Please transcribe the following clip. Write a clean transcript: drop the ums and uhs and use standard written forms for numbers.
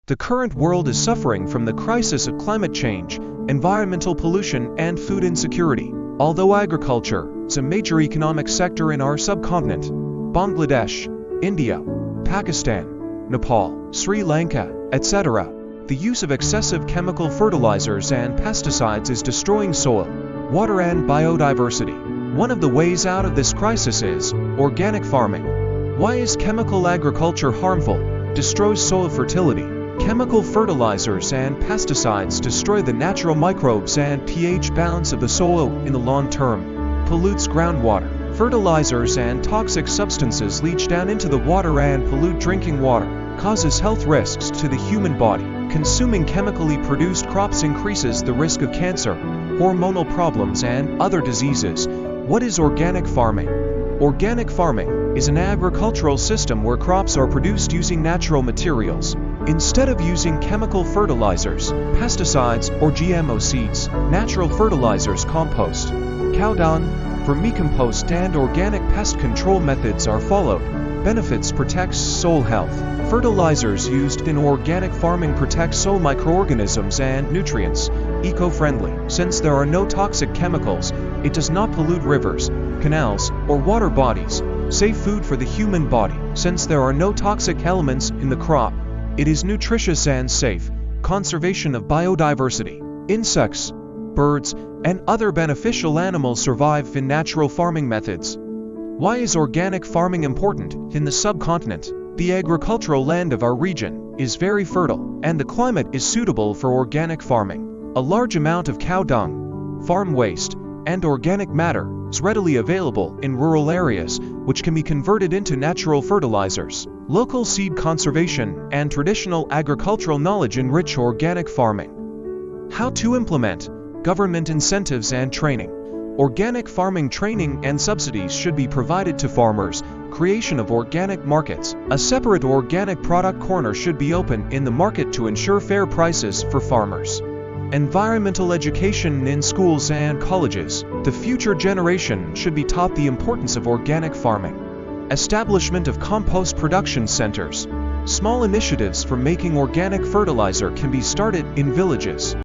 The current world is suffering from the crisis of climate change, environmental pollution, and food insecurity. Although agriculture is a major economic sector in our subcontinent, Bangladesh, India, Pakistan, Nepal, Sri Lanka, etc., the use of excessive chemical fertilizers and pesticides is destroying soil, water, and biodiversity. One of the ways out of this crisis is organic farming. Why is chemical agriculture harmful? Destroys soil fertility. Chemical fertilizers and pesticides destroy the natural microbes and pH balance of the soil in the long term, pollutes groundwater. Fertilizers and toxic substances leach down into the water and pollute drinking water, causes health risks to the human body. Consuming chemically produced crops increases the risk of cancer, hormonal problems, and other diseases. What is organic farming? Organic farming is an agricultural system where crops are produced using natural materials. Instead of using chemical fertilizers, pesticides, or GMO seeds, natural fertilizers, compost, cow dung, vermicompost, and organic pest control methods are followed. Benefits: protects soil health. Fertilizers used in organic farming protect soil microorganisms and nutrients. Eco-friendly. Since there are no toxic chemicals, it does not pollute rivers, canals, or water bodies. Safe food for the human body. Since there are no toxic elements in the crop, it is nutritious and safe. Conservation of biodiversity. Insects, birds, and other beneficial animals survive in natural farming methods. Why is organic farming important? In the subcontinent, the agricultural land of our region is very fertile, and the climate is suitable for organic farming. A large amount of cow dung, farm waste, and organic matter is readily available in rural areas, which can be converted into natural fertilizers. Local seed conservation and traditional agricultural knowledge enrich organic farming. How to implement government incentives and training. Organic farming training and subsidies should be provided to farmers. Creation of organic markets. A separate organic product corner should be open in the market to ensure fair prices for farmers. Environmental education in schools and colleges. The future generation should be taught the importance of organic farming. Establishment of compost production centers. Small initiatives for making organic fertilizer can be started in villages.